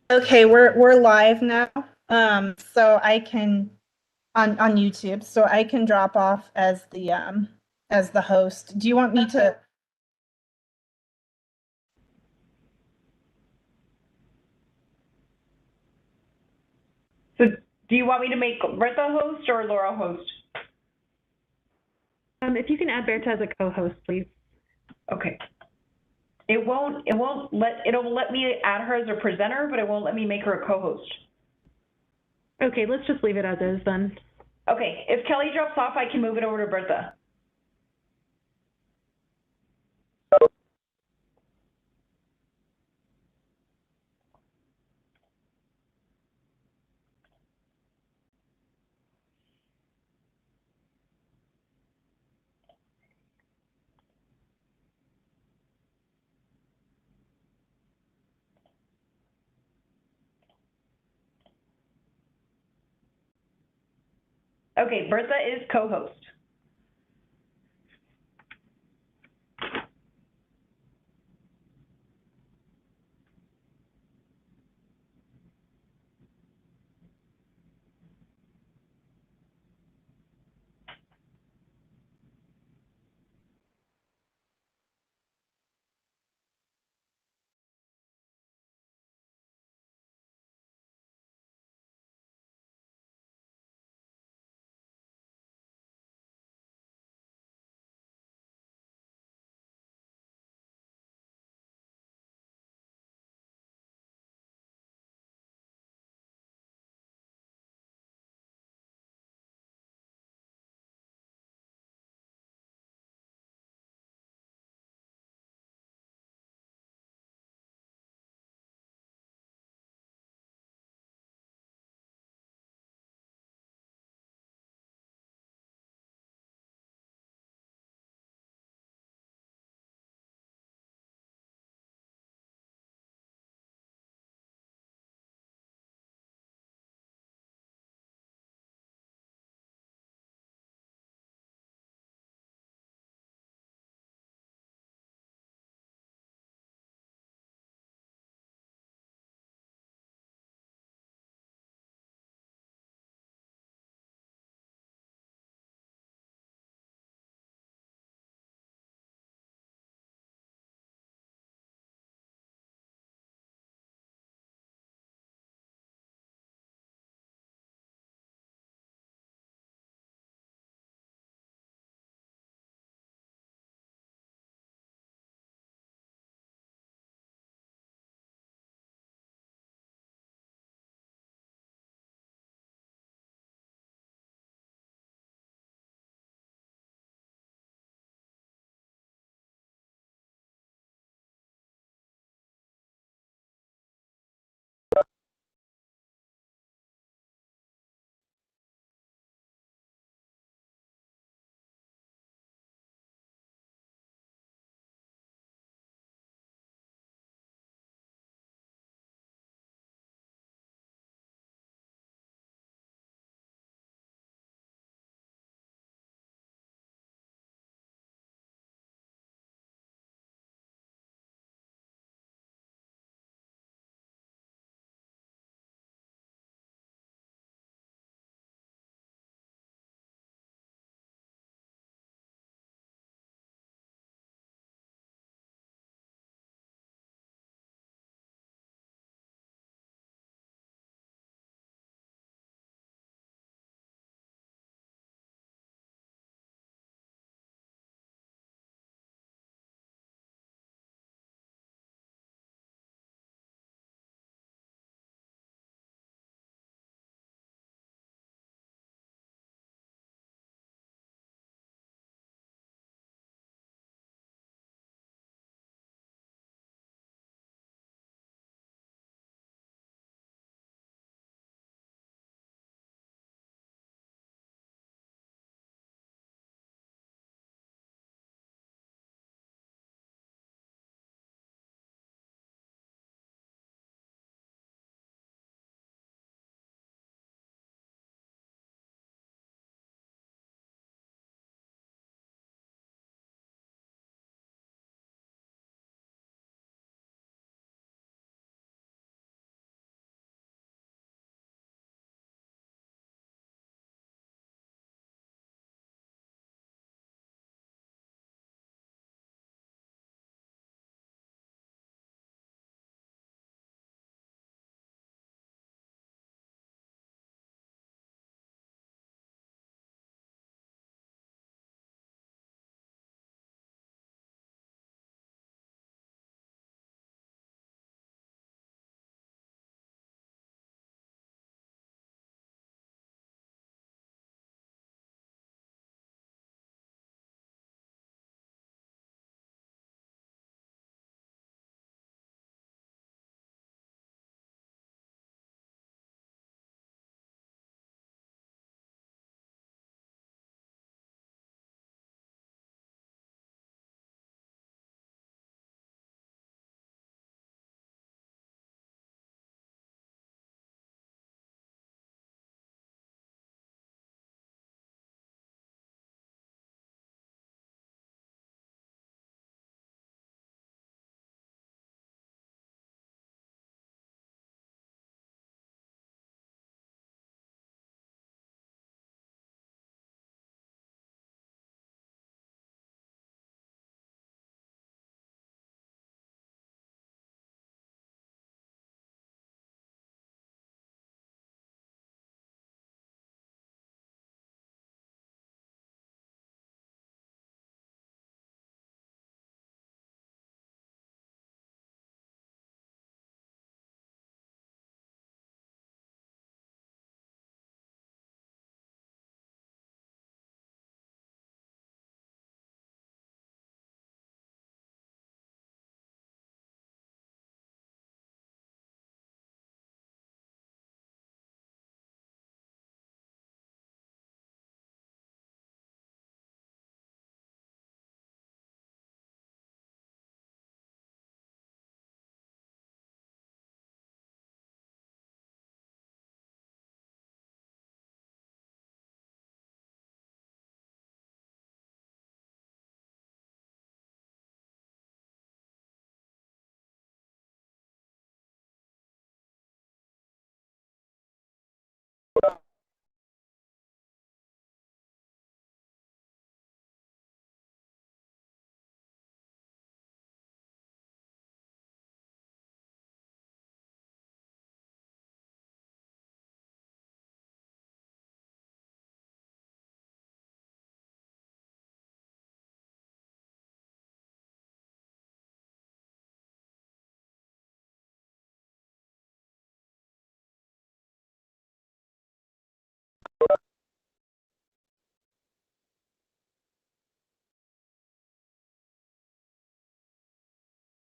Okay, we're live now. So I can on YouTube, so I can drop off as the host. Do you want me to? So do you want me to make Bertha host or Laura host? If you can add Berta as a co-host, please. Okay. It'll let me add her as a presenter, but it won't let me make her a co-host. Okay, let's just leave it as is then. Okay, if Kelly drops off, I can move it over to Bertha. Okay, Bertha is co-host.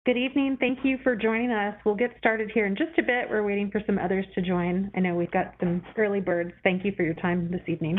Good evening. Thank you for joining us. We'll get started here in just a bit. We're waiting for some others to join. I know we've got some early birds. Thank you for your time this evening.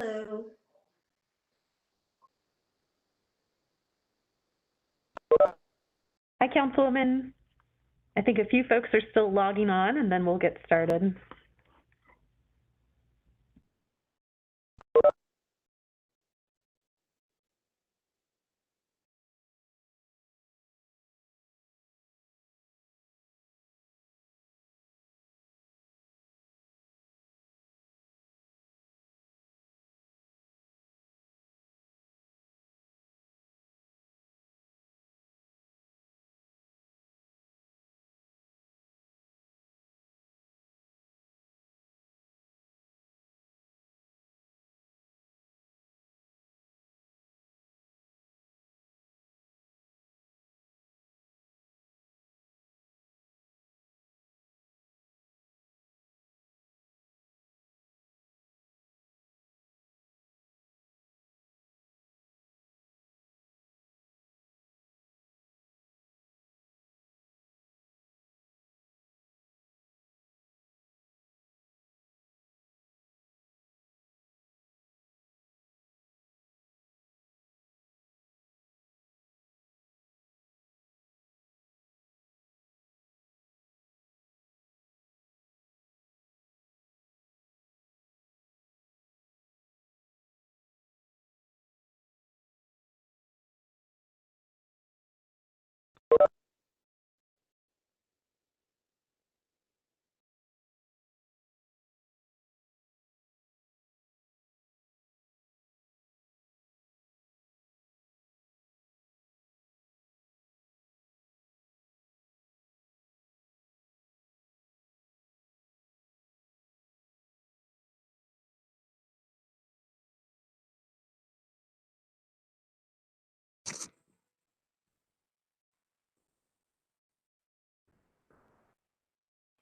Hello. Hi, Councilwoman. I think a few folks are still logging on, and then we'll get started.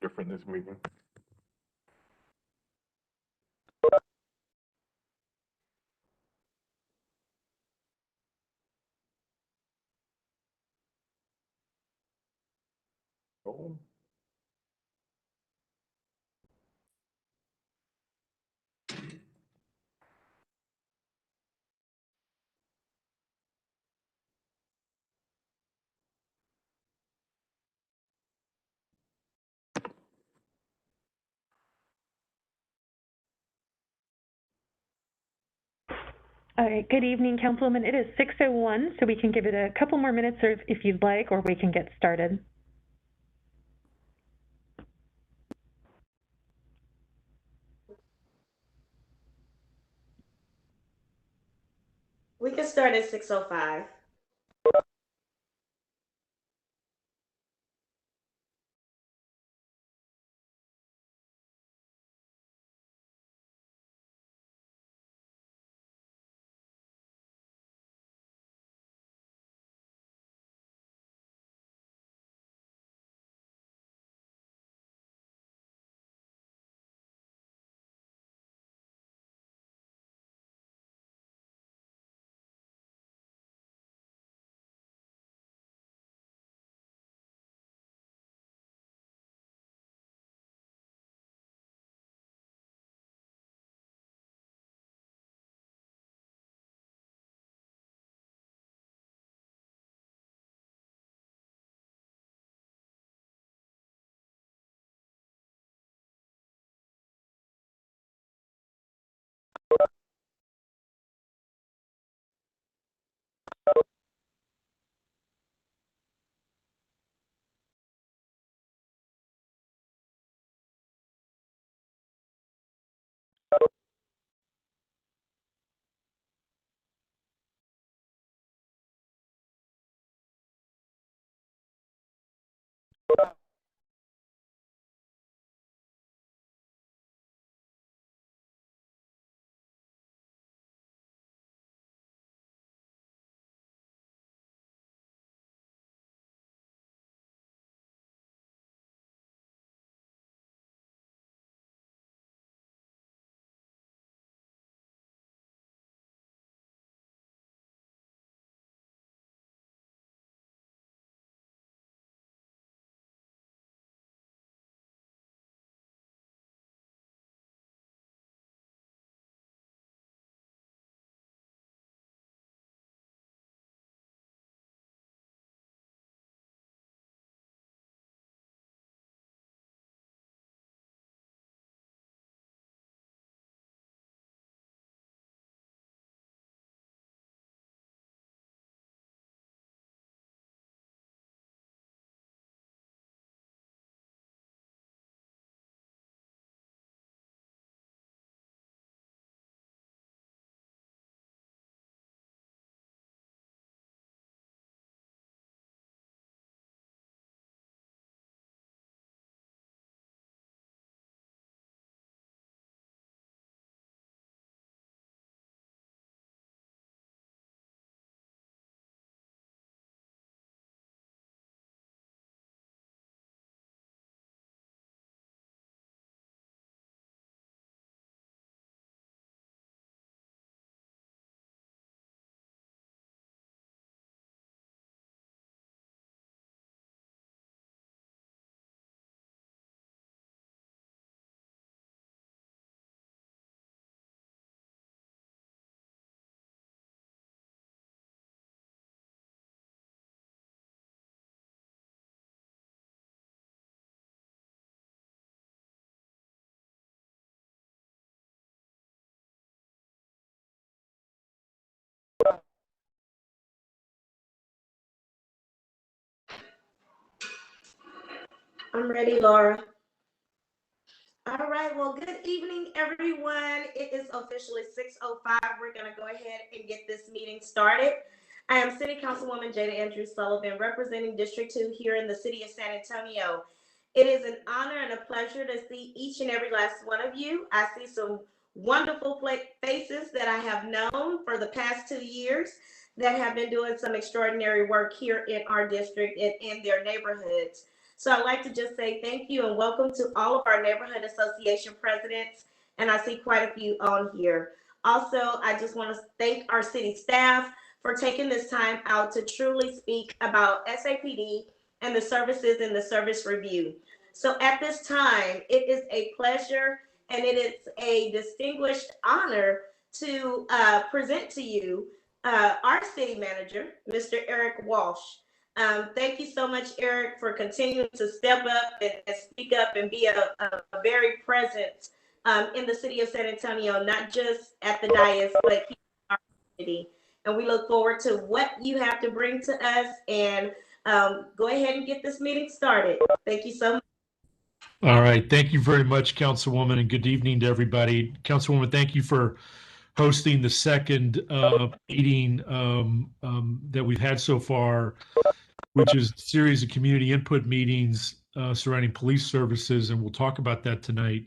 Different this meeting. Oh. All right, good evening, Councilwoman. It is 6:01, so we can give it a couple more minutes if you'd like, or we can get started. We can start at 6:05. I'm ready, Laura. All right, well, good evening, everyone. It is officially 6:05. We're going to go ahead and get this meeting started. I am City Councilwoman Jada Andrews Sullivan, representing District 2 here in the city of San Antonio. It is an honor and a pleasure to see each and every last one of you. I see some wonderful faces that I have known for the past 2 years that have been doing some extraordinary work here in our district and in their neighborhoods. So I'd like to just say thank you and welcome to all of our neighborhood association presidents. And I see quite a few on here. Also, I just want to thank our city staff for taking this time out to truly speak about SAPD and the services in the service review. So at this time, it is a pleasure and it is a distinguished honor to present to you our city manager, Mr. Eric Walsh. Thank you so much, Eric, for continuing to step up and speak up and be a very present in the city of San Antonio, not just at the dais, but here in our And we look forward to what you have to bring to us, and go ahead and get this meeting started. Thank you so much. All right. Thank you very much, Councilwoman, and good evening to everybody. Councilwoman, thank you for hosting the second meeting that we've had so far, which is a series of community input meetings surrounding police services, and we'll talk about that tonight.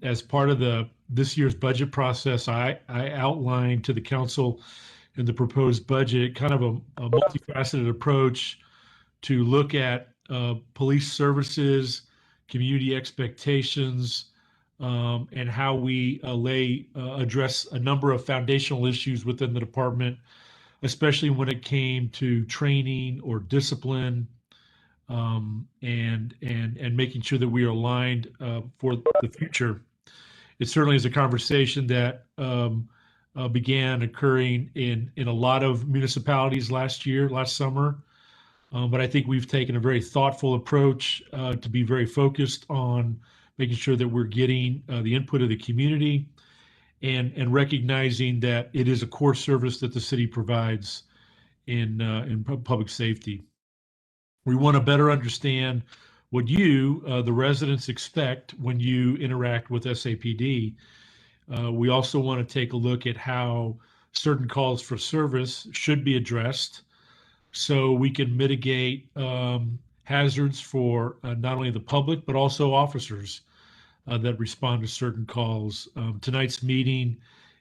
As part of this year's budget process, I outlined to the council in the proposed budget kind of a multifaceted approach to look at police services, community expectations, and how we address a number of foundational issues within the department, especially when it came to training or discipline, and making sure that we are aligned for the future. It certainly is a conversation that began occurring in a lot of municipalities last summer. But I think we've taken a very thoughtful approach to be very focused on making sure that we're getting the input of the community and recognizing that it is a core service that the city provides in public safety. We want to better understand what you, the residents, expect when you interact with SAPD. We also want to take a look at how certain calls for service should be addressed, so we can mitigate hazards for not only the public, but also officers that respond to certain calls. Tonight's meeting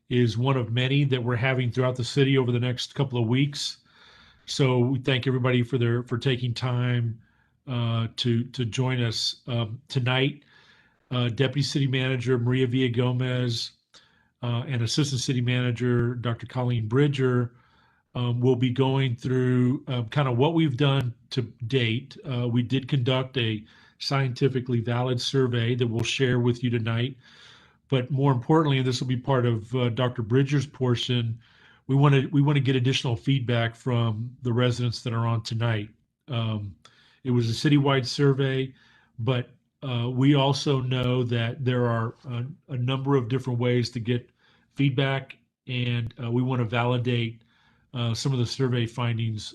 is one of many that we're having throughout the city over the next couple of weeks. So we thank everybody for taking time to join us tonight. Deputy City Manager Maria Villagomez and Assistant City Manager Dr. Colleen Bridger we'll be going through kind of what we've done to date. We did conduct a scientifically valid survey that we'll share with you tonight. But more importantly, and this will be part of Dr. Bridger's portion, we want to get additional feedback from the residents that are on tonight. It was a citywide survey, but we also know that there are a number of different ways to get feedback, and we want to validate some of the survey findings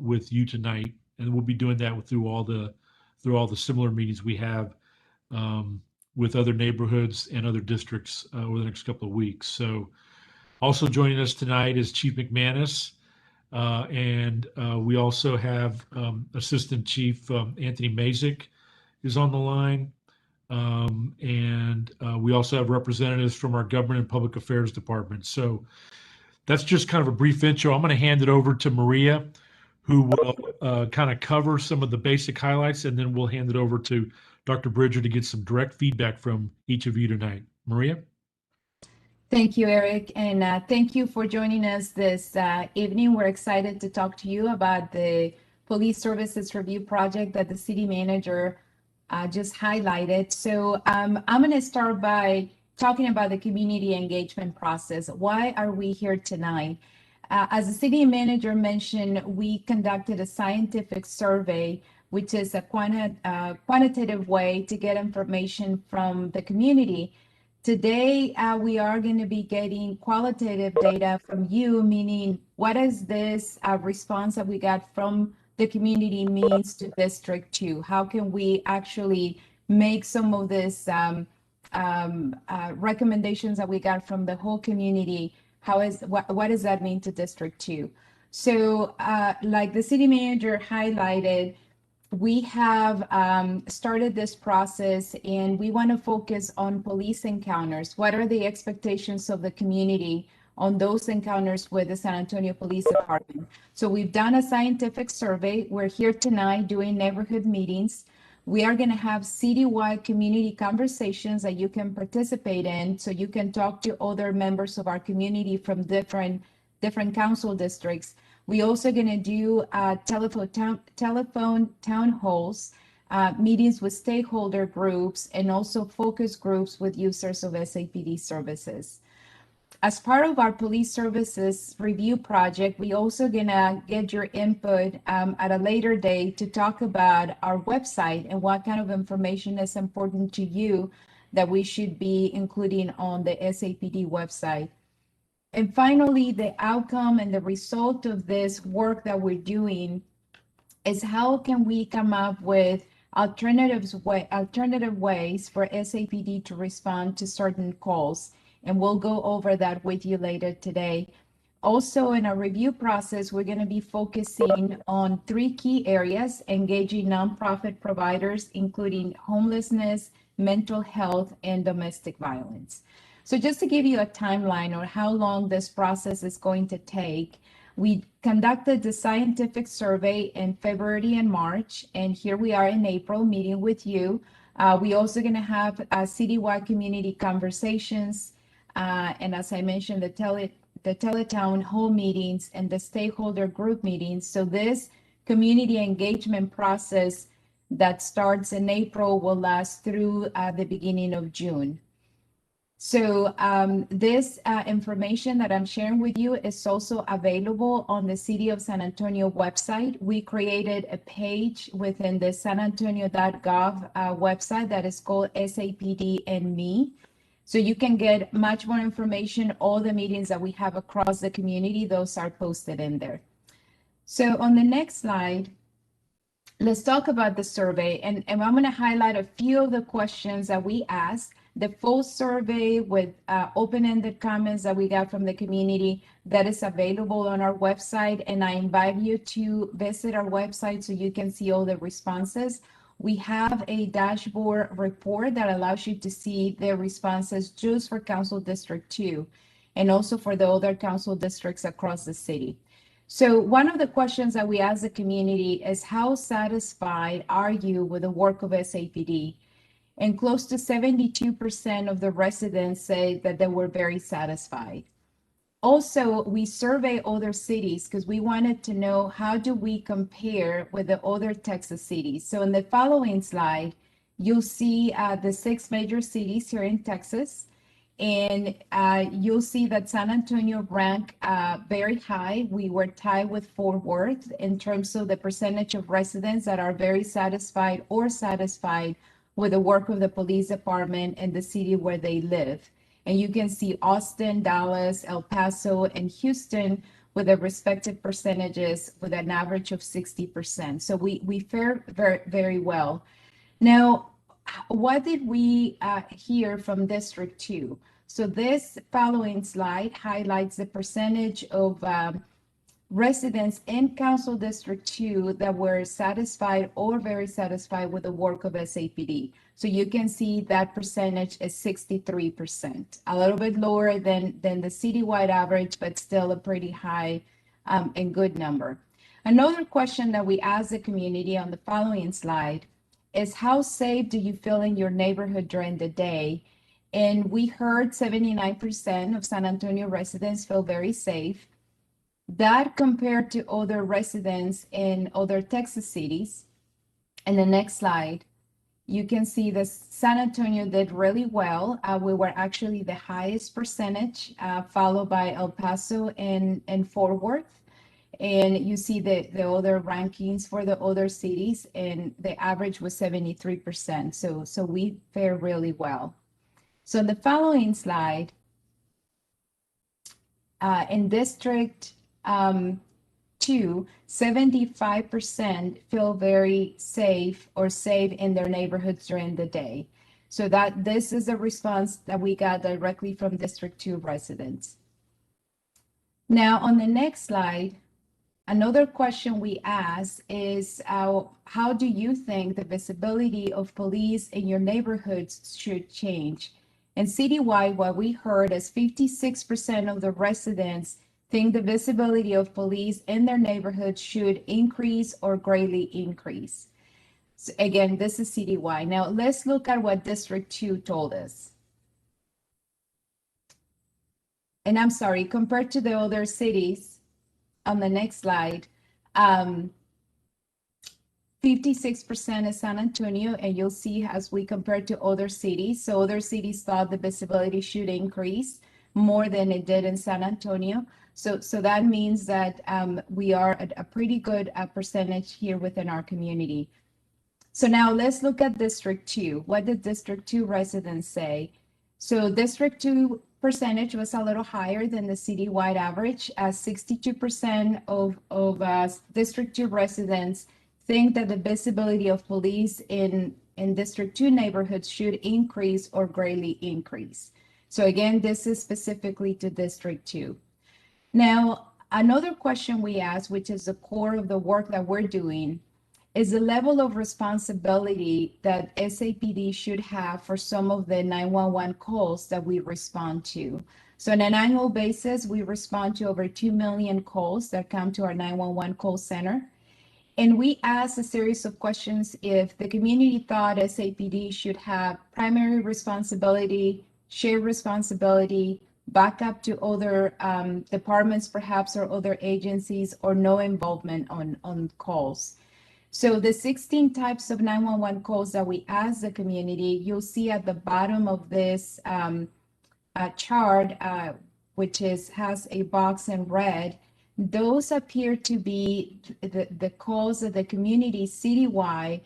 with you tonight, and we'll be doing that through all the similar meetings we have with other neighborhoods and other districts over the next couple of weeks. So, also joining us tonight is Chief McManus, and we also have Assistant Chief Anthony Mazik is on the line, and we also have representatives from our Government and Public Affairs Department. So. That's just kind of a brief intro. I'm going to hand it over to Maria, who will kind of cover some of the basic highlights, and then we'll hand it over to Dr. Bridger to get some direct feedback from each of you tonight. Maria? Thank you, Eric, and thank you for joining us this evening. We're excited to talk to you about the Police Services Review Project that the City Manager just highlighted. So I'm going to start by talking about the community engagement process. Why are we here tonight? As the City Manager mentioned, we conducted a scientific survey, which is a quantitative way to get information from the community. Today, we are going to be getting qualitative data from you, meaning what is this response that we got from the community means to District 2? How can we actually make some of this recommendations that we got from the whole community? What does that mean to District 2? So like the City Manager highlighted, we have started this process, and we want to focus on police encounters. What are the expectations of the community on those encounters with the San Antonio Police Department? So we've done a scientific survey. We're here tonight doing neighborhood meetings. We are going to have citywide community conversations that you can participate in, so you can talk to other members of our community from different council districts. We also going to do telephone town halls, meetings with stakeholder groups, and also focus groups with users of SAPD services. As part of our police services review project, we also gonna get your input at a later date to talk about our website and what kind of information is important to you that we should be including on the SAPD website. And finally, the outcome and the result of this work that we're doing is how can we come up with alternative ways for SAPD to respond to certain calls. And we'll go over that with you later today. Also, in our review process, we're going to be focusing on 3 key areas: engaging nonprofit providers, including homelessness, mental health, and domestic violence. So just to give you a timeline on how long this process is going to take, we conducted the scientific survey in February and March, and here we are in April meeting with you. We also going to have citywide community conversations, and as I mentioned, the teletown hall meetings and the stakeholder group meetings. So this community engagement process that starts in April will last through the beginning of June. So this information that I'm sharing with you is also available on the City of San Antonio website. We created a page within the sanantonio.gov website that is called SAPD and Me. So you can get much more information. All the meetings that we have across the community, those are posted in there. So on the next slide, let's talk about the survey. And I'm going to highlight a few of the questions that we asked. The full survey with open-ended comments that we got from the community, that is available on our website. And I invite you to visit our website so you can see all the responses. We have a dashboard report that allows you to see the responses just for Council District 2 and also for the other council districts across the city. So one of the questions that we ask the community is, how satisfied are you with the work of SAPD? And close to 72% of the residents say that they were very satisfied. Also, we survey other cities because we wanted to know, how do we compare with the other Texas cities? So in the following slide, you'll see the 6 major cities here in Texas. And you'll see that San Antonio ranked very high. We were tied with Fort Worth in terms of the percentage of residents that are very satisfied or satisfied with the work of the police department in the city where they live. And you can see Austin, Dallas, El Paso, and Houston with their respective percentages with an average of 60%. So we fare very, very well. Now, what did we hear from District 2? So this following slide highlights the percentage of residents in Council District 2 that were satisfied or very satisfied with the work of SAPD. So you can see that percentage is 63%, a little bit lower than the citywide average, but still a pretty high and good number. Another question that we asked the community on the following slide is, how safe do you feel in your neighborhood during the day? And we heard 79% of San Antonio residents feel very safe. That compared to other residents in other Texas cities. In the next slide, you can see that San Antonio did really well. We were actually the highest percentage, followed by El Paso and Fort Worth. And you see the other rankings for the other cities, and the average was 73%. So we fare really well. So in the following slide, in District 2, 75% feel very safe or safe in their neighborhoods during the day. So that this is a response that we got directly from District 2 residents. Now on the next slide, another question we ask is, how do you think the visibility of police in your neighborhoods should change? And citywide, what we heard is 56% of the residents think the visibility of police in their neighborhoods should increase or greatly increase. So again, this is citywide. Now let's look at what District 2 told us. And I'm sorry, compared to the other cities, on the next slide, 56% is San Antonio, and you'll see as we compare to other cities. So other cities thought the visibility should increase more than it did in San Antonio. So that means that we are at a pretty good percentage here within our community. So now let's look at District 2. What did District 2 residents say? So District 2 percentage was a little higher than the citywide average, as 62% of District 2 residents think that the visibility of police in District 2 neighborhoods should increase or greatly increase. So again, this is specifically to District 2. Now, another question we ask, which is the core of the work that we're doing, is the level of responsibility that SAPD should have for some of the 911 calls that we respond to. So on an annual basis, we respond to over 2 million calls that come to our 911 call center. And we asked a series of questions if the community thought SAPD should have primary responsibility, shared responsibility, backup to other departments perhaps, or other agencies, or no involvement on calls. So the 16 types of 911 calls that we asked the community, you'll see at the bottom of this chart, which has a box in red. Those appear to be the calls that the community citywide,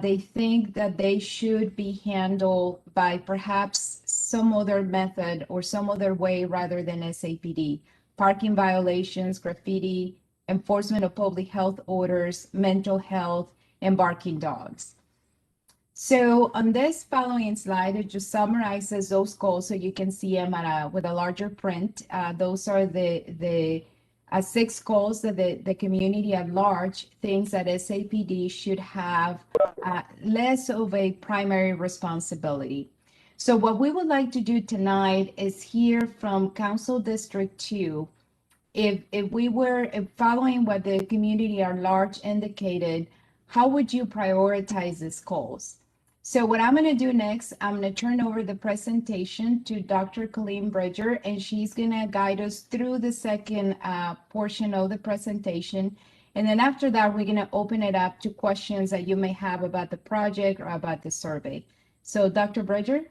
they think that they should be handled by perhaps some other method or some other way rather than SAPD. Parking violations, graffiti, enforcement of public health orders, mental health, and barking dogs. So on this following slide, it just summarizes those calls so you can see them with a larger print. Those are the 6 calls that the community at large thinks that SAPD should have less of a primary responsibility. So what we would like to do tonight is hear from Council District 2. If we were following what the community at large indicated, how would you prioritize these calls? So what I'm going to do next, I'm going to turn over the presentation to Dr. Colleen Bridger, and she's going to guide us through the second portion of the presentation. And then after that, we're going to open it up to questions that you may have about the project or about the survey. So Dr. Bridger?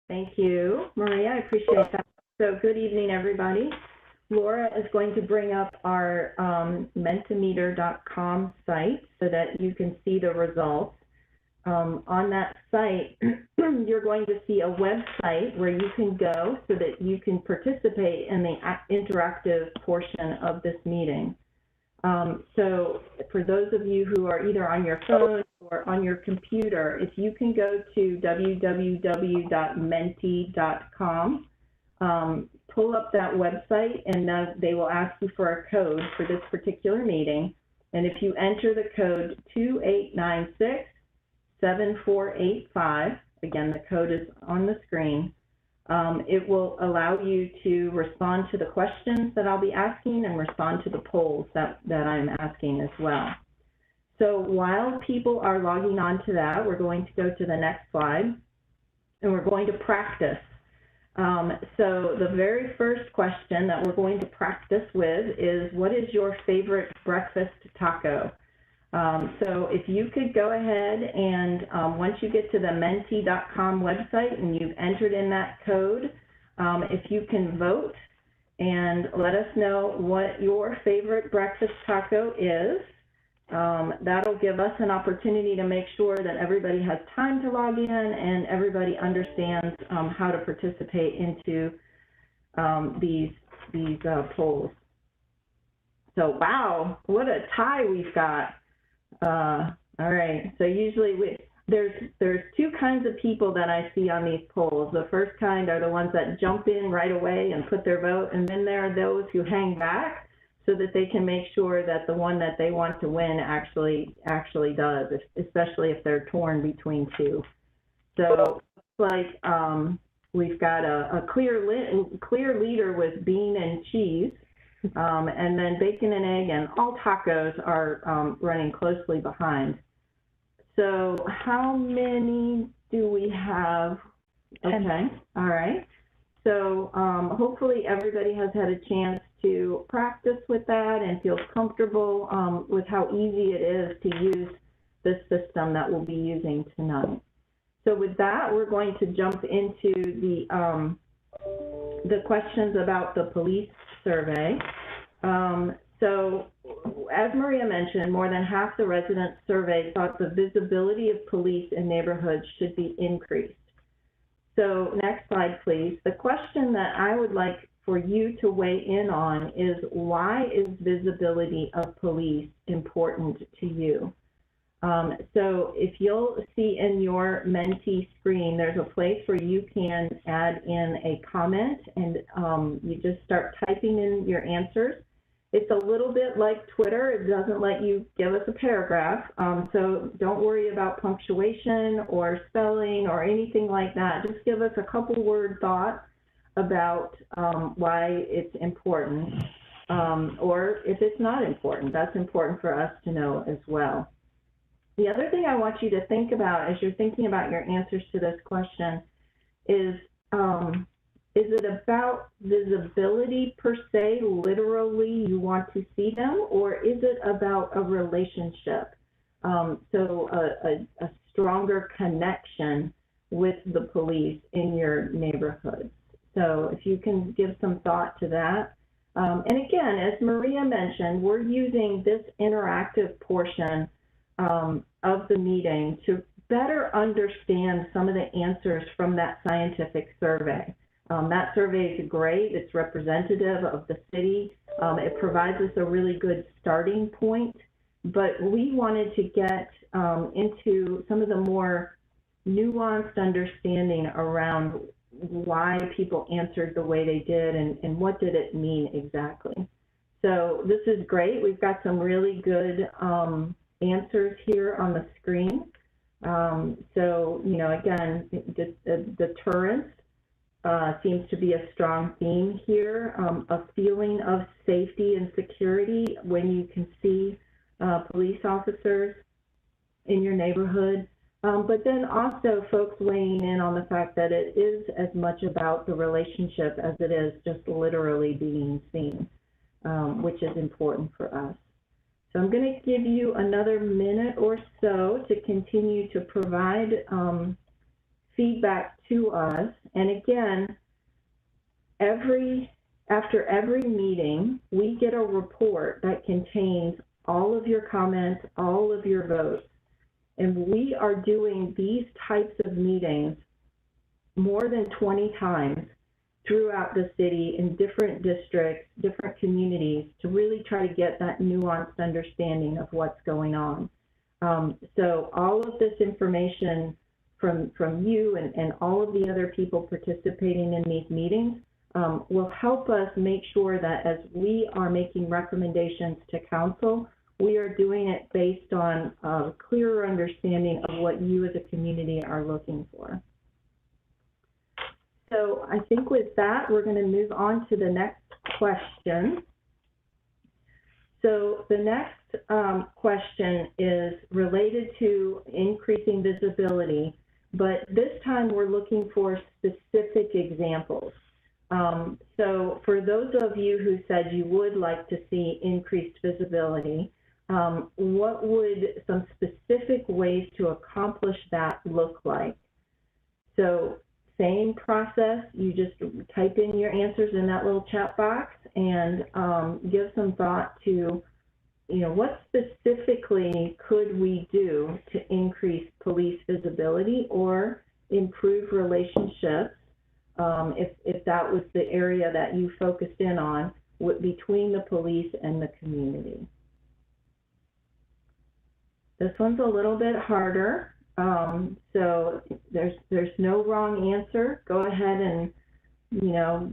Thank you, Maria. I appreciate that. So good evening, everybody. Laura is going to bring up our mentimeter.com site so that you can see the results. On that site, you're going to see a website where you can go so that you can participate in the interactive portion of this meeting. So for those of you who are either on your phone or on your computer, if you can go to www.menti.com, pull up that website, and they will ask you for a code for this particular meeting. And if you enter the code 2896-7485, again, the code is on the screen, it will allow you to respond to the questions that I'll be asking and respond to the polls that I'm asking as well. So while people are logging on to that, we're going to go to the next slide, and we're going to practice. So the very first question that we're going to practice with is, what is your favorite breakfast taco? So if you could go ahead and once you get to the menti.com website and you've entered in that code, if you can vote and let us know what your favorite breakfast taco is, that'll give us an opportunity to make sure that everybody has time to log in and everybody understands how to participate into these polls. So wow, what a tie we've got. All right, so usually there's 2 kinds of people that I see on these polls. The first kind are the ones that jump in right away and put their vote, and then there are those who hang back so that they can make sure that the one that they want to win actually does, especially if they're torn between 2. So like we've got a clear leader with bean and cheese. And then bacon and egg and all tacos are running closely behind. So how many do we have? Okay, all right. So hopefully everybody has had a chance to practice with that and feels comfortable with how easy it is to use this system that we'll be using tonight. So with that, we're going to jump into the questions about the police survey. So, as Maria mentioned, more than half the residents surveyed thought the visibility of police in neighborhoods should be increased. So, next slide, please. The question that I would like for you to weigh in on is, why is visibility of police important to you? So if you'll see in your Menti screen, there's a place where you can add in a comment, and you just start typing in your answers. It's a little bit like Twitter. It doesn't let you give us a paragraph, so don't worry about punctuation or spelling or anything like that. Just give us a couple word thought about why it's important, or if it's not important. That's important for us to know as well. The other thing I want you to think about as you're thinking about your answers to this question is it about visibility per se, literally you want to see them, or is it about a relationship? So a stronger connection with the police in your neighborhoods. So if you can give some thought to that. And again, as Maria mentioned, we're using this interactive portion of the meeting to better understand some of the answers from that scientific survey. That survey is great. It's representative of the city. It provides us a really good starting point, but we wanted to get into some of the more nuanced understanding around why people answered the way they did and what did it mean exactly. So this is great. We've got some really good answers here on the screen. So, you know, again, deterrence seems to be a strong theme here, a feeling of safety and security when you can see police officers in your neighborhood. But then also folks weighing in on the fact that it is as much about the relationship as it is just literally being seen, which is important for us. So I'm going to give you another minute or so to continue to provide feedback to us. And again, after every meeting, we get a report that contains all of your comments, all of your votes. And we are doing these types of meetings more than 20 times throughout the city in different districts, different communities, to really try to get that nuanced understanding of what's going on. So all of this information from you and all of the other people participating in these meetings will help us make sure that as we are making recommendations to council, we are doing it based on a clearer understanding of what you as a community are looking for. So I think with that, we're going to move on to the next question. So the next question is related to increasing visibility, but this time we're looking for specific examples. So for those of you who said you would like to see increased visibility, what would some specific ways to accomplish that look like? So same process, you just type in your answers in that little chat box and give some thought to, you know, what specifically could we do to increase police visibility or improve relationships, if that was the area that you focused in on between the police and the community. This one's a little bit harder. So there's no wrong answer. Go ahead and, you know,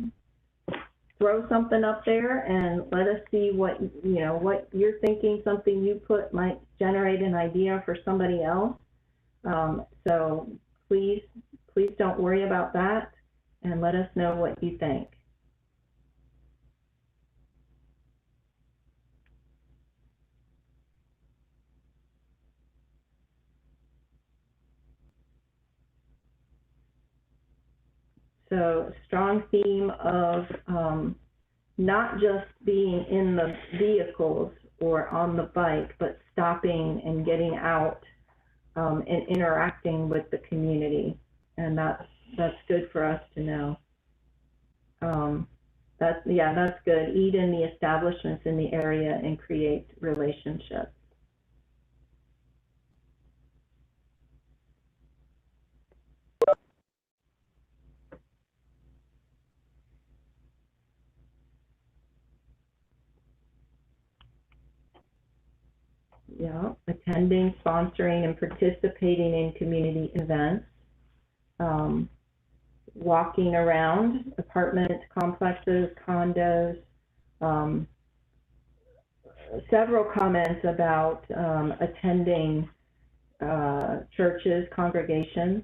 throw something up there and let us see what, you know, what you're thinking. Something you put might generate an idea for somebody else. So please don't worry about that and let us know what you think. So strong theme of not just being in the vehicles or on the bike, but stopping and getting out and interacting with the community. And that's good for us to know. That's good. Eat in the establishments in the area and create relationships. Yeah, attending, sponsoring, and participating in community events. Walking around apartment complexes, condos. Several comments about attending churches, congregations.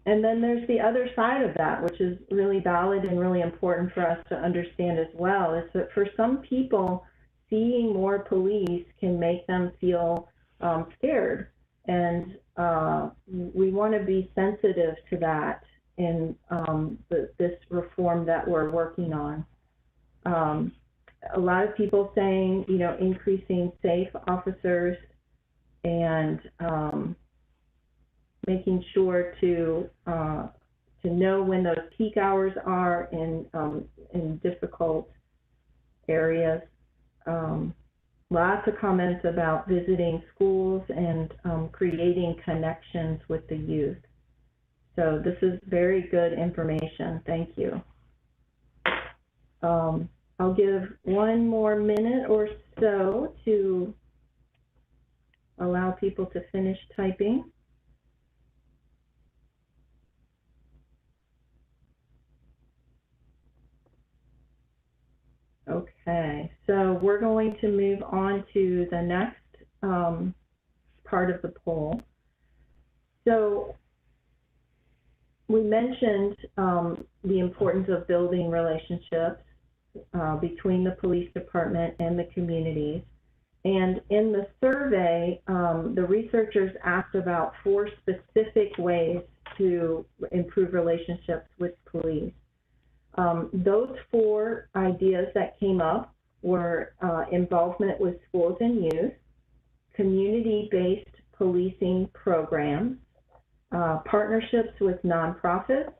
And then there's the other side of that, which is really valid and really important for us to understand as well, is that for some people, seeing more police can make them feel scared. And we want to be sensitive to that in this reform that we're working on. A lot of people saying, you know, increasing safe officers and making sure to know when those peak hours are in difficult areas. Lots of comments about visiting schools and creating connections with the youth. So this is very good information. Thank you. I'll give one more minute or so to allow people to finish typing. Okay, so we're going to move on to the next part of the poll. So we mentioned the importance of building relationships between the police department and the communities. And in the survey, the researchers asked about 4 specific ways to improve relationships with police. Those 4 ideas that came up were involvement with schools and youth, community-based policing programs, partnerships with nonprofits,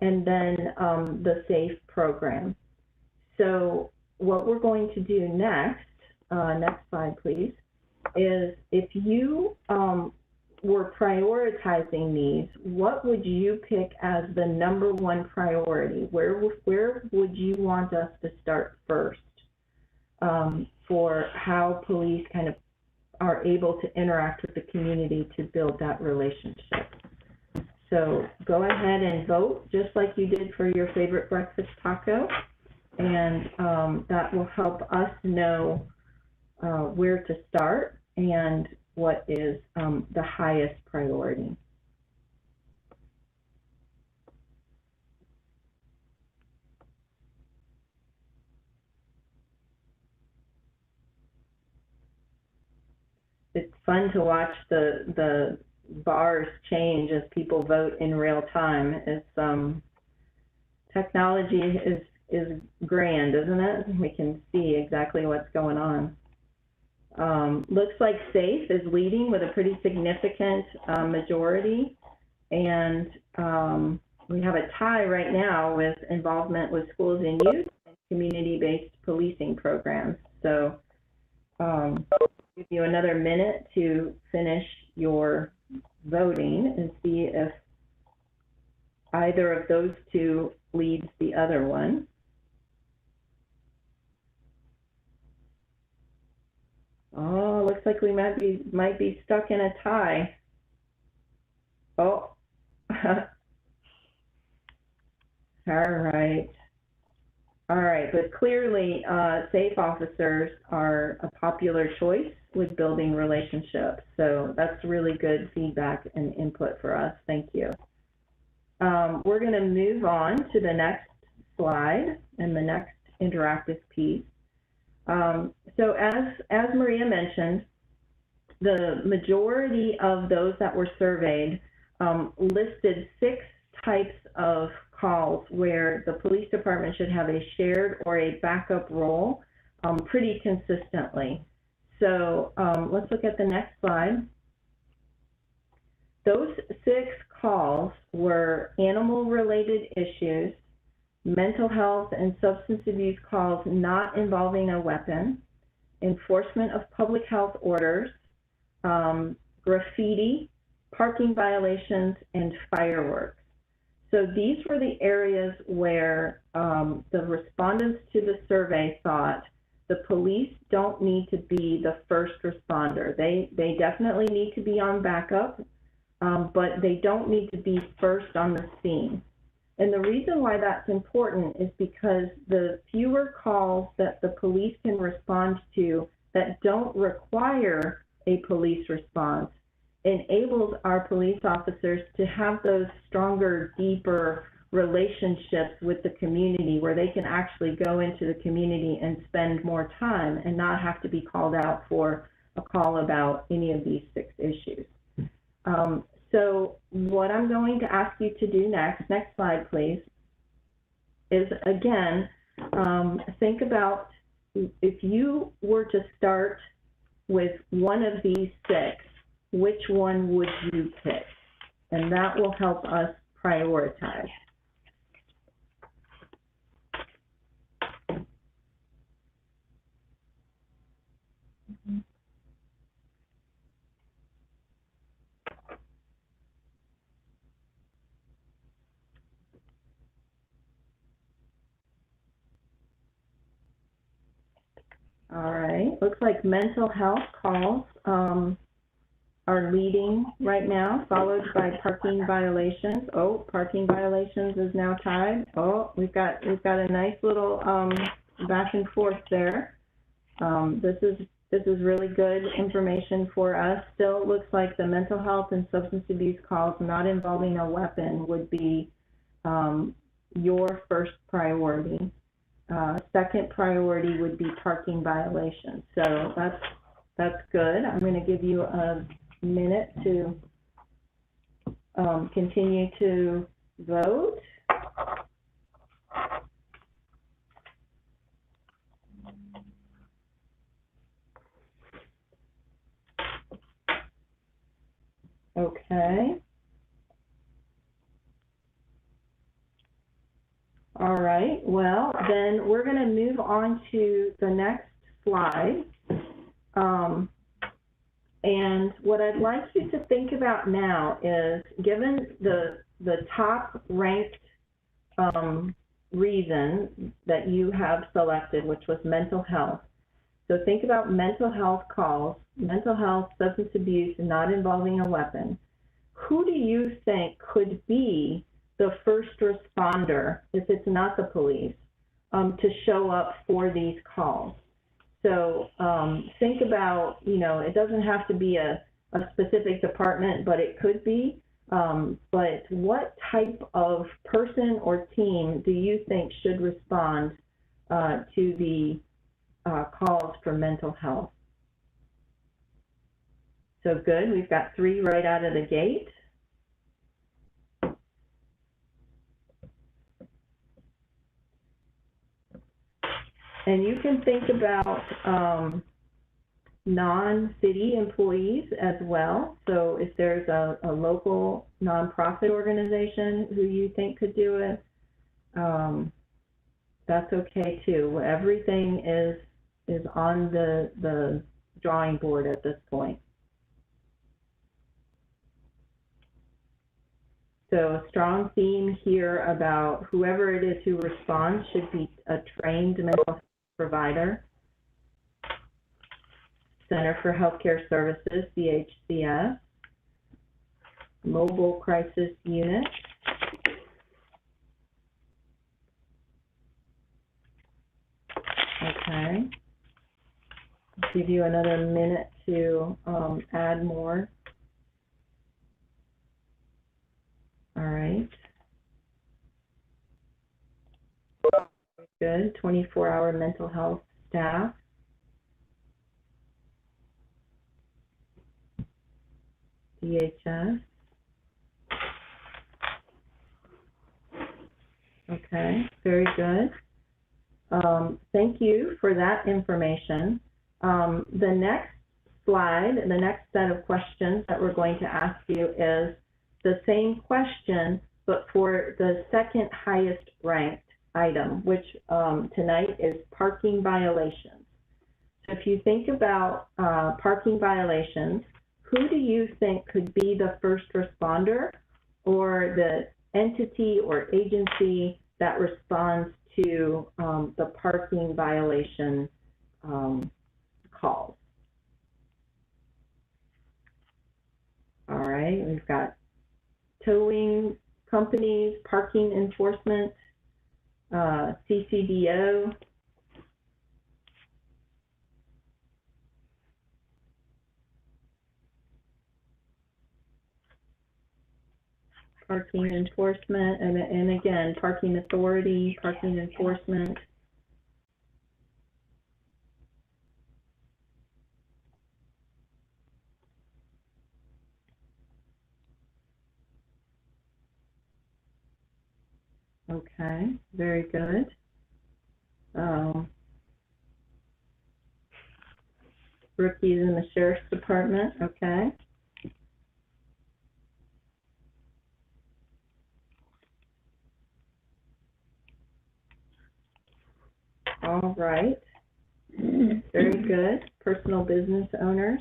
and then the SAFE program. So what we're going to do next, next slide please, is if you were prioritizing these, what would you pick as the #1 priority? Where would you want us to start first for how police kind of are able to interact with the community to build that relationship? So go ahead and vote just like you did for your favorite breakfast taco, and that will help us know where to start and what is the highest priority. It's fun to watch the bars change as people vote in real time. It's technology is grand, isn't it? We can see exactly what's going on. Looks like SAFE is leading with a pretty significant majority, and we have a tie right now with involvement with schools and youth and community-based policing programs. So I'll give you another minute to finish your voting and see if either of those 2 leads the other one. Oh, looks like we might be stuck in a tie. Oh. All right, but clearly SAFE officers are a popular choice with building relationships. So that's really good feedback and input for us. Thank you. We're going to move on to the next slide and the next interactive piece. So as Maria mentioned, the majority of those that were surveyed listed 6 types of calls where the police department should have a shared or a backup role pretty consistently. So let's look at the next slide. Those 6 calls were animal-related issues, mental health and substance abuse calls not involving a weapon, enforcement of public health orders, graffiti, parking violations, and fireworks. So these were the areas where the respondents to the survey thought the police don't need to be the first responder. They definitely need to be on backup, but they don't need to be first on the scene. And the reason why that's important is because the fewer calls that the police can respond to that don't require a police response enables our police officers to have those stronger, deeper relationships with the community where they can actually go into the community and spend more time and not have to be called out for a call about any of these 6 issues. So what I'm going to ask you to do next slide please, is again, think about if you were to start with one of these 6, which one would you pick? And that will help us prioritize. All right, looks like mental health calls are leading right now, followed by parking violations. Oh, parking violations is now tied. Oh, we've got a nice little back and forth there. This is really good information for us. Still looks like the mental health and substance abuse calls not involving a weapon would be your first priority. Second priority would be parking violations. So that's good. I'm going to give you a minute to continue to vote. Okay. All right, well, then we're going to move on to the next slide. And what I'd like you to think about now is, given the top ranked reason that you have selected, which was mental health. So think about mental health calls, mental health, substance abuse, and not involving a weapon. Who do you think could be the first responder, if it's not the police, to show up for these calls? So think about, it doesn't have to be a specific department, but it could be. But what type of person or team do you think should respond to the calls for mental health? So good, we've got 3 right out of the gate. And you can think about non-city employees as well. So if there's a local nonprofit organization who you think could do it, that's okay too. Everything is on the drawing board at this point. So a strong theme here about whoever it is who responds should be a trained mental health provider. Center for Healthcare Services, CHCS. Mobile Crisis Unit. Okay. I'll give you another minute to add more. All right. Good. 24-hour mental health staff. DHS. Okay, very good. Thank you for that information. The next slide, the next set of questions that we're going to ask you is the same question, but for the second highest ranked. item, which tonight is parking violations. So if you think about parking violations, who do you think could be the first responder or the entity or agency that responds to the parking violation calls? All right, we've got towing companies, parking enforcement, CCDO. Parking enforcement, and again, parking authority, parking enforcement. Okay, very good. Rookies in the sheriff's department, okay. All right, very good. Personal business owners.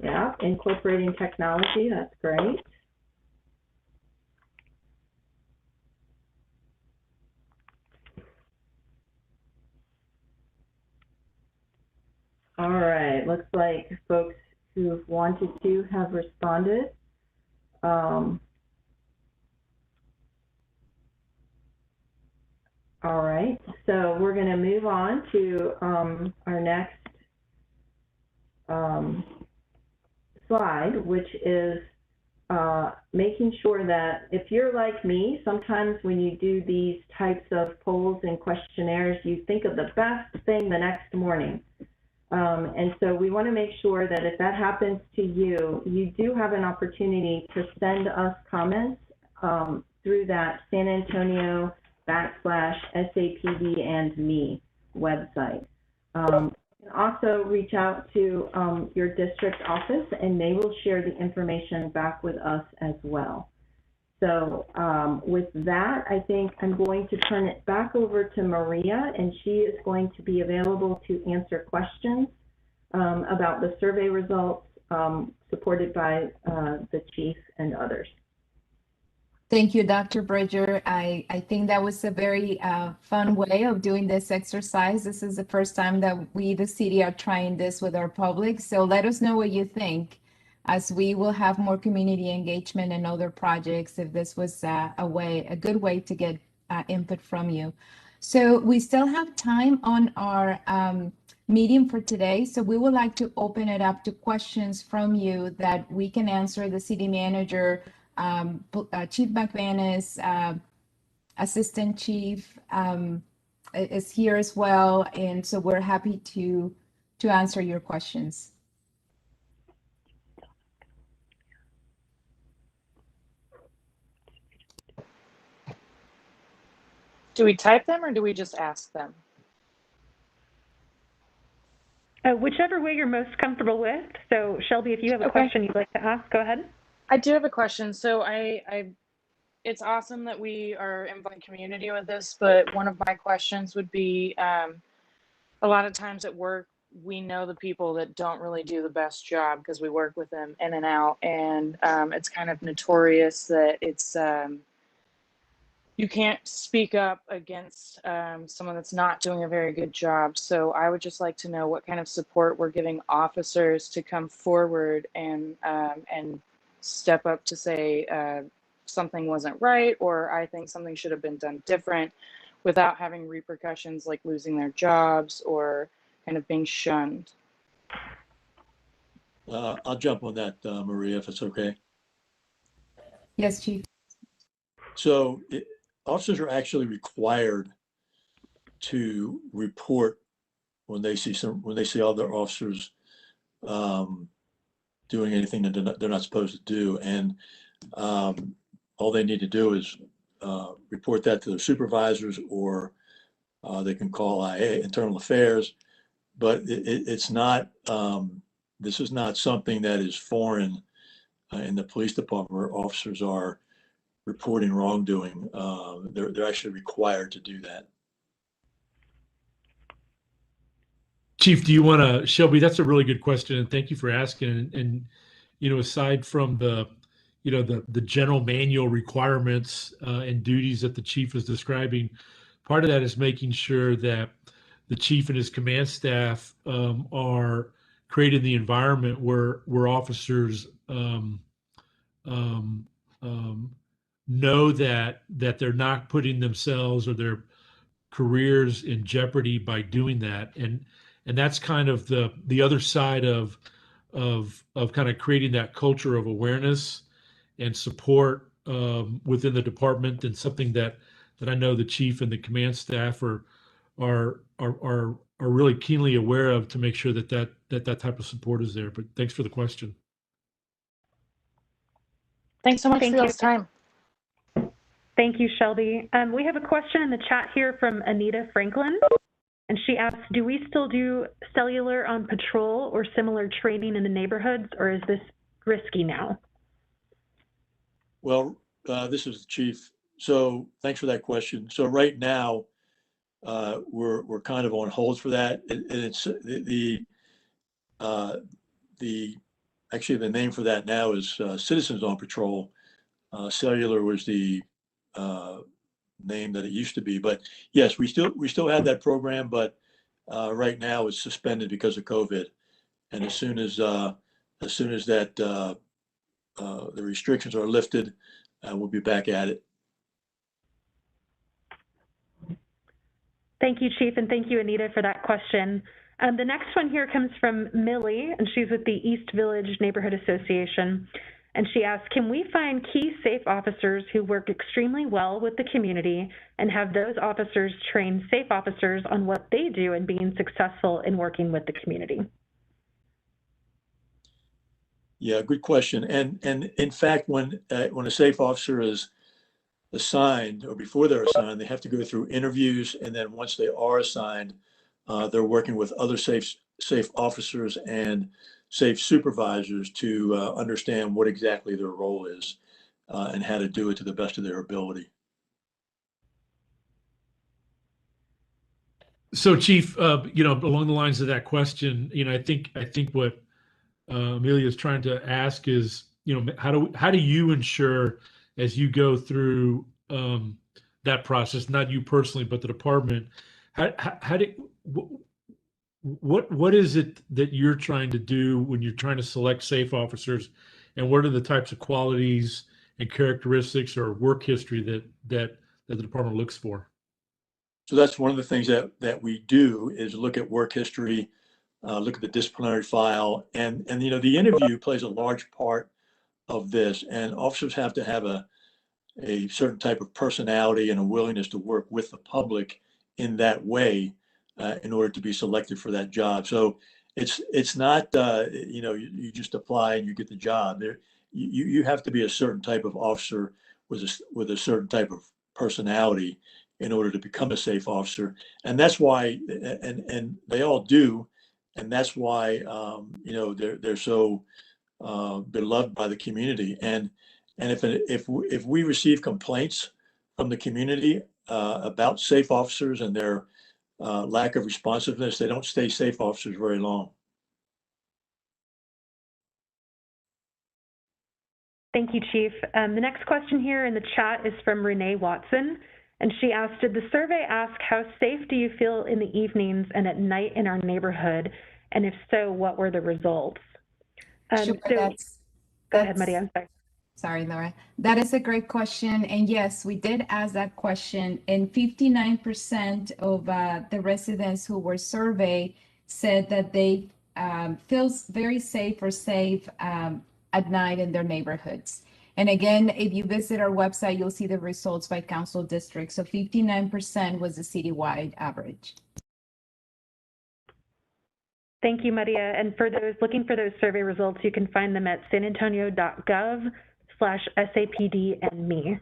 Yeah, incorporating technology, that's great. All right, looks like folks who've wanted to have responded. All right, so we're going to move on to our next slide, which is making sure that if you're like me, sometimes when you do these types of polls and questionnaires, you think of the best thing the next morning. And so we want to make sure that if that happens to you, you do have an opportunity to send us comments through that San Antonio /SAPD and me website. You can also reach out to your district office and they will share the information back with us as well. So with that, I think I'm going to turn it back over to Maria, and she is going to be available to answer questions about the survey results supported by the chief and others. Thank you, Dr. Bridger. I think that was a very fun way of doing this exercise. This is the first time that we, the city, are trying this with our public. So let us know what you think, as we will have more community engagement and other projects if this was a good way to get input from you. So we still have time on our meeting for today. So we would like to open it up to questions from you that we can answer. The city manager, Chief McManus, Assistant Chief is here as well, and so we're happy to answer your questions. Do we type them or do we just ask them? Whichever way you're most comfortable with. So Shelby, if you have a question you'd like to ask, go ahead. I do have a question. So it's awesome that we are involving community with this, but one of my questions would be, a lot of times at work, we know the people that don't really do the best job because we work with them in and out, and it's kind of notorious that it's you can't speak up against someone that's not doing a very good job. So I would just like to know what kind of support we're giving officers to come forward and step up to say something wasn't right, or I think something should have been done different, without having repercussions like losing their jobs or kind of being shunned. I'll jump on that, Maria, if it's okay. Yes, Chief. So officers are actually required to report when they see other officers doing anything that they're not supposed to do, and all they need to do is report that to their supervisors, or they can call IA, Internal Affairs. But it's not. This is not something that is foreign in the police department, where officers are reporting wrongdoing. They're actually required to do that. Chief, do you want to, Shelby? That's a really good question, and thank you for asking. And you know, aside from the, you know, the general manual requirements and duties that the chief is describing, part of that is making sure that the chief and his command staff are creating the environment where officers um, know that they're not putting themselves or their careers in jeopardy by doing that. And that's kind of the other side of kind of creating that culture of awareness and support within the department, and something that I know the chief and the command staff are really keenly aware of, to make sure that type of support is there. But thanks for the question. Thanks so much Thank for you. y'all's time. Thank you, Shelby. We have a question in the chat here from Anita Franklin, and she asks, do we still do cellular on patrol or similar training in the neighborhoods, or is this risky now? Well, this is the chief. So thanks for that question. So right now, we're kind of on hold for that. And it's actually the name for that now is Citizens on Patrol. Cellular was the name that it used to be, but yes, we still have that program, but right now it's suspended because of COVID. And as soon as that the restrictions are lifted, we'll be back at it. Thank you, Chief, and thank you, Anita, for that question. The next one here comes from Millie, and she's with the East Village Neighborhood Association. And she asks, can we find key SAFE officers who work extremely well with the community and have those officers train SAFE officers on what they do in being successful in working with the community? Yeah, good question. And in fact, when a SAFE officer is assigned, or before they're assigned, they have to go through interviews, and then once they are assigned, they're working with other SAFE officers and SAFE supervisors to understand what exactly their role is and how to do it to the best of their ability. So, Chief, you know, along the lines of that question, you know, I think what Amelia is trying to ask is, you know, how do you ensure, as you go through that process, not you personally, but the department, what is it that you're trying to do when you're trying to select SAFE officers, and what are the types of qualities and characteristics or work history that the department looks for? So that's one of the things that we do, is look at work history, look at the disciplinary file, and you know, the interview plays a large part of this, and officers have to have a certain type of personality and a willingness to work with the public in that way in order to be selected for that job. So it's not you know, you just apply and you get the job. There you have to be a certain type of officer with a certain type of personality in order to become a SAFE officer, and that's why and they all do, and that's why you know, they're so beloved by the community. And if we receive complaints from the community about SAFE officers and their lack of responsiveness, they don't stay SAFE officers very long. Thank you, Chief. The next question here in the chat is from Renee Watson, and she asked, did the survey ask how safe do you feel in the evenings and at night in our neighborhood? And if so, what were the results? Sure, go ahead, Maria. I'm sorry. Sorry, Laura. That is a great question. And yes, we did ask that question. And 59% of the residents who were surveyed said that they feel very safe or safe at night in their neighborhoods. And again, if you visit our website, you'll see the results by council district. So 59% was the citywide average. Thank you, Maria. And for those looking for those survey results, you can find them at sanantonio.gov/SAPD and me.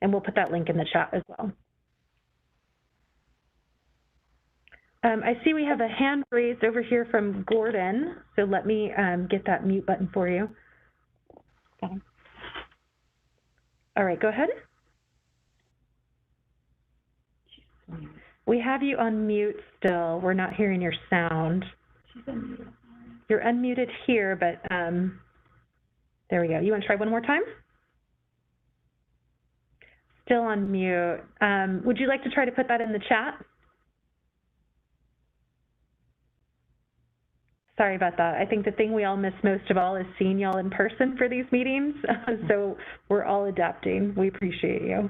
And we'll put that link in the chat as well. I see we have a hand raised over here from Gordon. So let me get that mute button for you. All right, go ahead. We have you on mute still. We're not hearing your sound. You're unmuted here, but there we go. You want to try one more time? Still on mute. Would you like to try to put that in the chat? Sorry about that. I think the thing we all miss most of all is seeing y'all in person for these meetings. So we're all adapting. We appreciate you.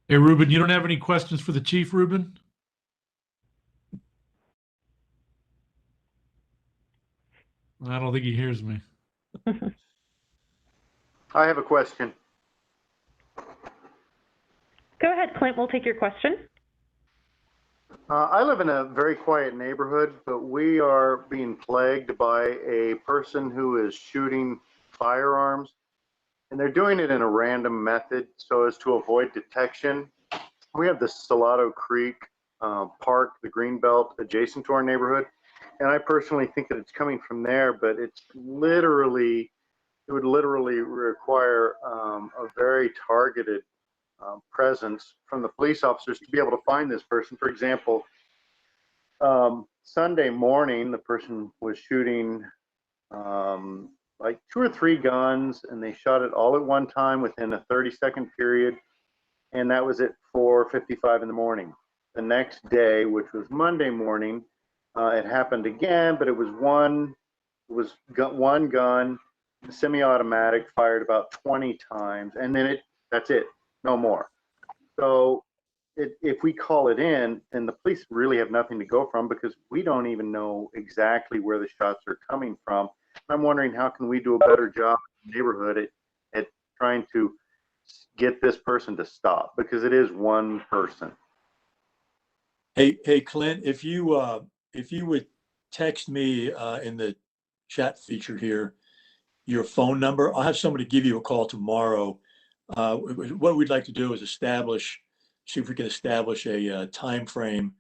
Hey, Ruben, you don't have any questions for the chief, Ruben? I don't think he hears me. I have a question. Go ahead, Clint. We'll take your question. I live in a very quiet neighborhood, but we are being plagued by a person who is shooting firearms, and they're doing it in a random method so as to avoid detection. We have the Salado Creek Park, the Greenbelt, adjacent to our neighborhood, and I personally think that it's coming from there, but it would literally require a very targeted presence from the police officers to be able to find this person. For example, Sunday morning, the person was shooting like 2 or 3 guns, and they shot it all at one time within a 30-second period, and that was at 4:55 in the morning. The next day, which was Monday morning, it happened again, but it was one gun, semi-automatic, fired about 20 times, and then that's it, no more. So if we call it in, then the police really have nothing to go from, because we don't even know exactly where the shots are coming from. I'm wondering, how can we do a better job in the neighborhood at trying to get this person to stop, because it is one person. Hey, Clint, if you would text me in the chat feature here your phone number, I'll have somebody give you a call tomorrow. What we'd like to do is see if we can establish a time frame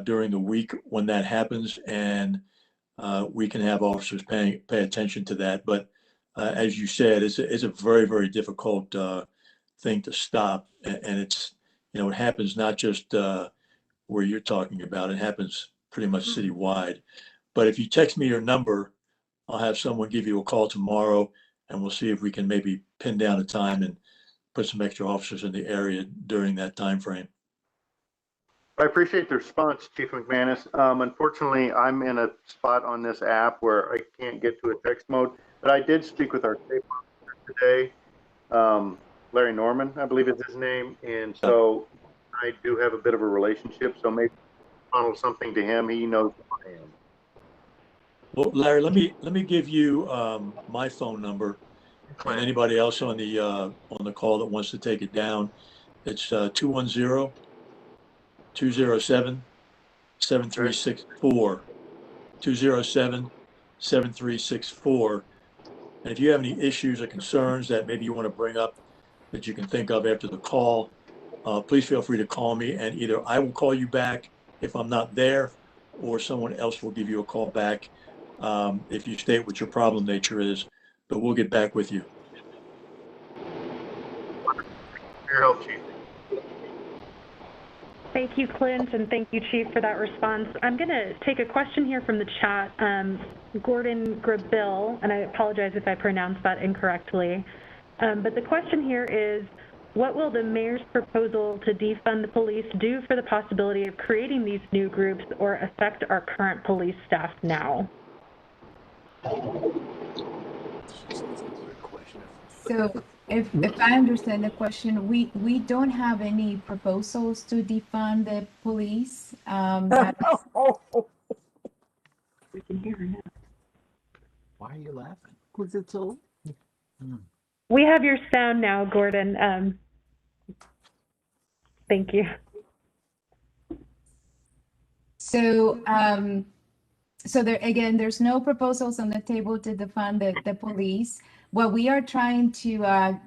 during the week when that happens, and we can have officers pay attention to that. But as you said, it's a very, very difficult thing to stop, and it's, it happens not just where you're talking about. It happens pretty much citywide. But if you text me your number, I'll have someone give you a call tomorrow, and we'll see if we can maybe pin down a time and put some extra officers in the area during that time frame. I appreciate the response, Chief McManus. Unfortunately, I'm in a spot on this app where I can't get to a text mode, but I did speak with our state officer today, Larry Norman, I believe is his name, and so I do have a bit of a relationship, so maybe funnel something to him. He knows who I am. Well, Larry, let me give you my phone number, and anybody else on the call that wants to take it down. It's 210-207-7364, 207-7364. And if you have any issues or concerns that maybe you want to bring up that you can think of after the call, please feel free to call me, and either I will call you back if I'm not there, or someone else will give you a call back if you state what your problem nature is, but we'll get back with you. Your help, Chief. Thank you, Clint, and thank you, Chief, for that response. I'm going to take a question here from the chat. Gordon Grabill, and I apologize if I pronounced that incorrectly, but the question here is, what will the mayor's proposal to defund the police do for the possibility of creating these new groups or affect our current police staff now? So if I understand the question, we don't have any proposals to defund the police. We can hear her now. Why are you laughing? Because it's so. We have your sound now, Gordon. Thank you. So again, there's no proposals on the table to defund the police. What we are trying to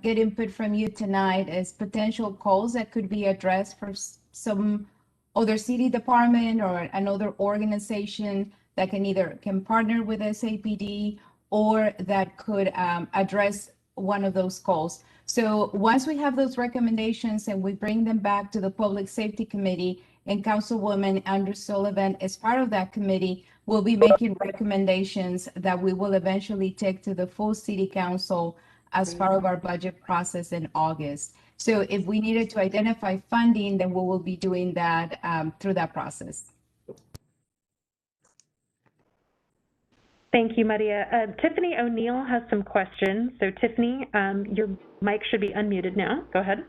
get input from you tonight is potential calls that could be addressed for some other city department or another organization that can partner with SAPD, or that could address one of those calls. So once we have those recommendations and we bring them back to the Public Safety Committee, and Councilwoman Andrew Sullivan, as part of that committee, will be making recommendations that we will eventually take to the full City Council as part of our budget process in August. So if we needed to identify funding, then we will be doing that through that process. Thank you, Maria. Tiffany O'Neill has some questions. So Tiffany, your mic should be unmuted now. Go ahead.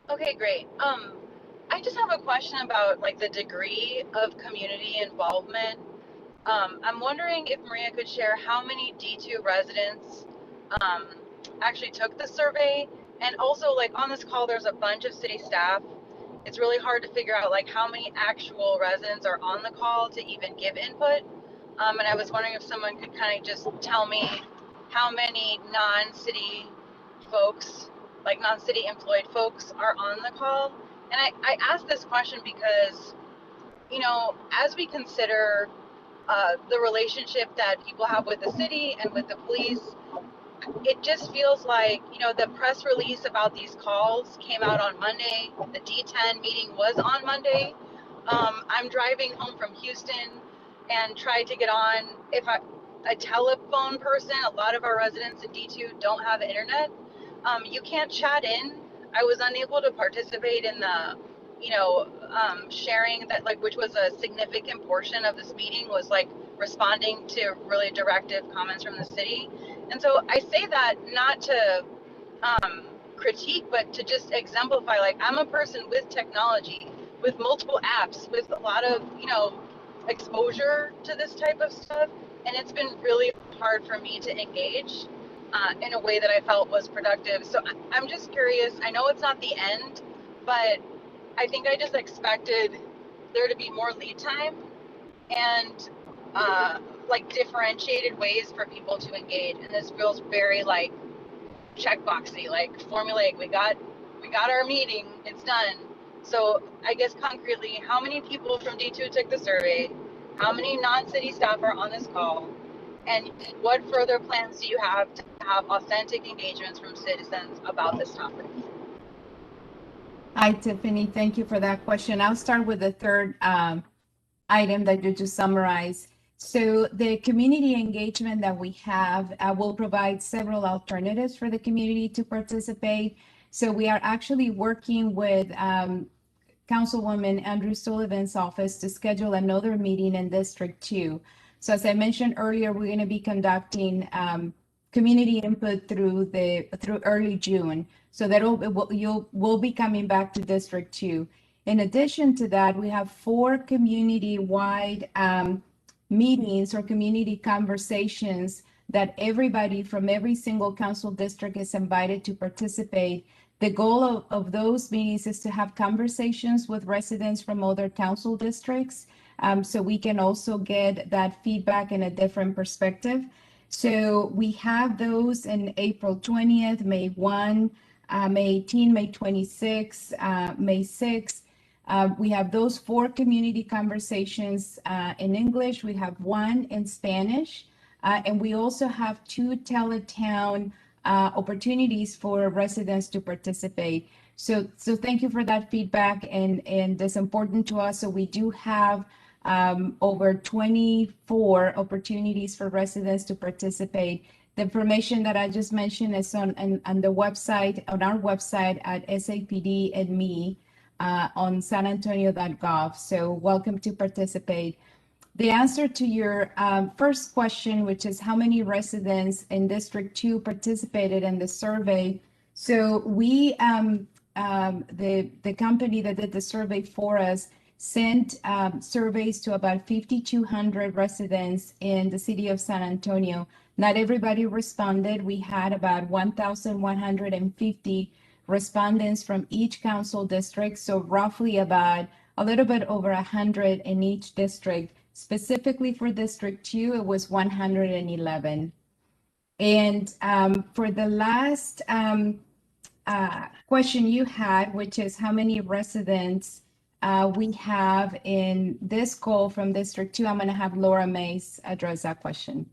Okay, great. I just have a question about like the degree of community involvement. I'm wondering if Maria could share how many D2 residents actually took the survey, and also like on this call there's a bunch of city staff. It's really hard to figure out like how many actual residents are on the call to even give input. And I was wondering if someone could kind of just tell me how many non-city folks, like non-city employed folks, are on the call. And I asked this question because, you know, as we consider the relationship that people have with the city and with the police, it just feels like, you know, the press release about these calls came out on Monday. The D10 meeting was on Monday. I'm driving home from Houston and tried to get on. If a telephone person, a lot of our residents in D2 don't have internet. You can't chat in. I was unable to participate in the, you know, sharing that, like, which was a significant portion of this meeting, was like responding to really directive comments from the city. And so I say that not to critique, but to just exemplify, like, I'm a person with technology, with multiple apps, with a lot of, you know, exposure to this type of stuff. And it's been really hard for me to engage in a way that I felt was productive. So I'm just curious. I know it's not the end, but I think I just expected there to be more lead time and like differentiated ways for people to engage. And this feels very like checkboxy, like formulaic. We got our meeting, it's done. So I guess concretely, how many people from D2 took the survey? How many non-city staff are on this call? And what further plans do you have to have authentic engagements from citizens about this topic? Hi, Tiffany. Thank you for that question. I'll start with the third item that you just summarized. So the community engagement that we have will provide several alternatives for the community to participate. So we are actually working with Councilwoman Andrew Sullivan's office to schedule another meeting in District 2. So as I mentioned earlier, we're going to be conducting community input through early June. So we'll be coming back to District 2. In addition to that, we have 4 community-wide meetings or community conversations that everybody from every single council district is invited to participate. The goal of those meetings is to have conversations with residents from other council districts, so we can also get that feedback in a different perspective. So we have those in April 20th, May 1, May 18, May 26, May 6. We have those 4 community conversations in English. We have 1 in Spanish, and we also have 2 teletown opportunities for residents to participate. So thank you for that feedback, and it's important to us. So we do have over 24 opportunities for residents to participate. The information that I just mentioned is on the website, on our website at SAPD and me on sanantonio.gov. So welcome to participate. The answer to your first question, which is how many residents in District 2 participated in the survey. So we, the company that did the survey for us, sent surveys to about 5,200 residents in the city of San Antonio. Not everybody responded. We had about 1,150 respondents from each council district. So roughly about a little bit over 100 in each district. Specifically for District 2, it was 111. And for the last question you had, which is how many residents we have in this call from District 2, I'm going to have Laura Mays address that question.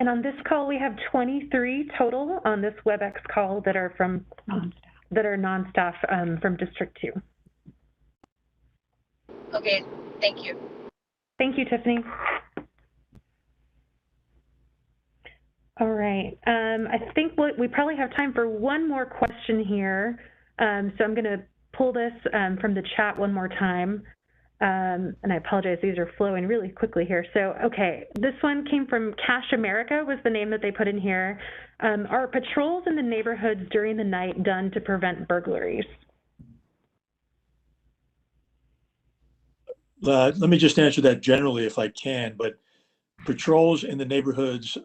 And on this call, we have 23 total on this WebEx call that are from non-staff from District 2. Okay, thank you. Thank you, Tiffany. All right. I think we probably have time for one more question here. So I'm going to pull this from the chat one more time. And I apologize, these are flowing really quickly here. So, okay, this one came from Cash America was the name that they put in here. Are patrols in the neighborhoods during the night done to prevent burglaries? Let me just answer that generally if I can, but patrols in the neighborhoods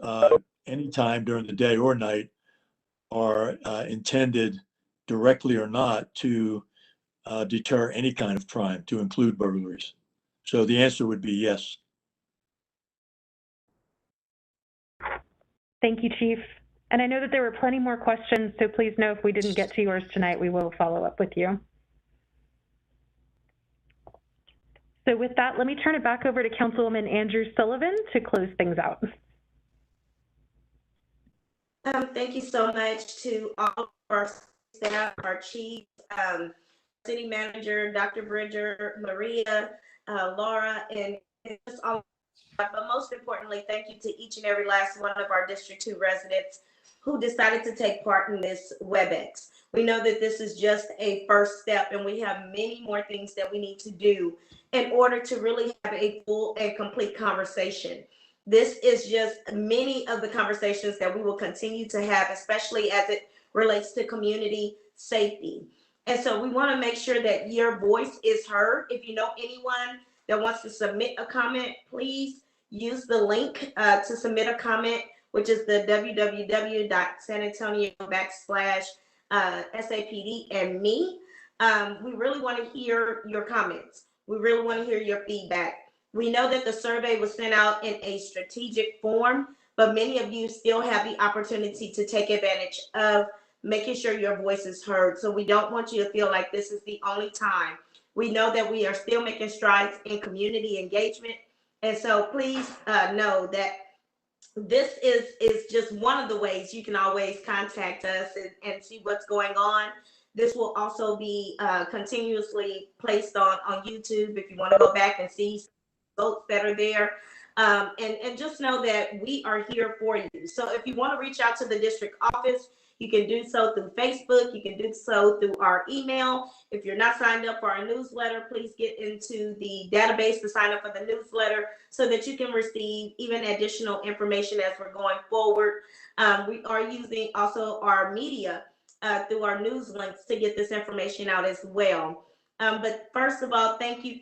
anytime during the day or night are intended directly or not to deter any kind of crime, to include burglaries. So the answer would be yes. Thank you, Chief. And I know that there were plenty more questions, so please know if we didn't get to yours tonight, we will follow up with you. So with that, let me turn it back over to Councilwoman Andrew Sullivan to close things out. Thank you so much to all of our staff, our chief, city manager, Dr. Bridger, Maria, Laura, and just all. But most importantly, thank you to each and every last one of our District 2 residents who decided to take part in this WebEx. We know that this is just a first step, and we have many more things that we need to do in order to really have a full and complete conversation. This is just many of the conversations that we will continue to have, especially as it relates to community safety. And so we want to make sure that your voice is heard. If you know anyone that wants to submit a comment, please use the link to submit a comment, which is the www.sanantonio.com/SAPD and me. We really want to hear your comments. We really want to hear your feedback. We know that the survey was sent out in a strategic form, but many of you still have the opportunity to take advantage of making sure your voice is heard. So we don't want you to feel like this is the only time. We know that we are still making strides in community engagement. And so please know that this is just one of the ways you can always contact us and see what's going on. This will also be continuously placed on YouTube if you want to go back and see results that are there. And just know that we are here for you. So if you want to reach out to the district office, you can do so through Facebook. You can do so through our email. If you're not signed up for our newsletter, please get into the database to sign up for the newsletter so that you can receive even additional information as we're going forward. We are using also our media through our news links to get this information out as well. But first of all, thank you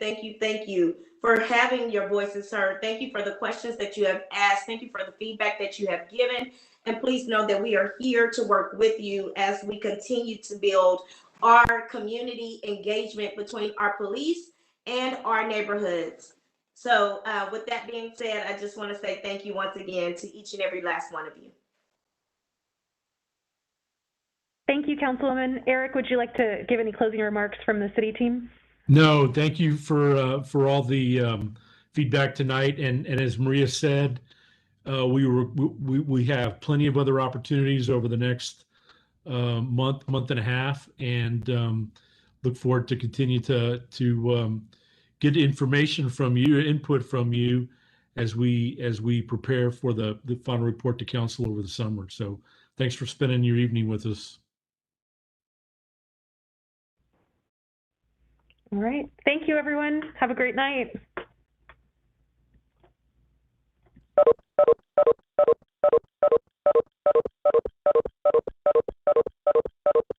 for having your voices heard. Thank you for the questions that you have asked. Thank you for the feedback that you have given. And please know that we are here to work with you as we continue to build our community engagement between our police and our neighborhoods. So with that being said, I just want to say thank you once again to each and every last one of you. Thank you, Councilwoman. Eric, would you like to give any closing remarks from the city team? No, thank you for all the feedback tonight. And as Maria said, we have plenty of other opportunities over the next month and a half, and look forward to continue to get information from you, input from you, as we prepare for the final report to council over the summer. So thanks for spending your evening with us. All right. Thank you, everyone. Have a great night.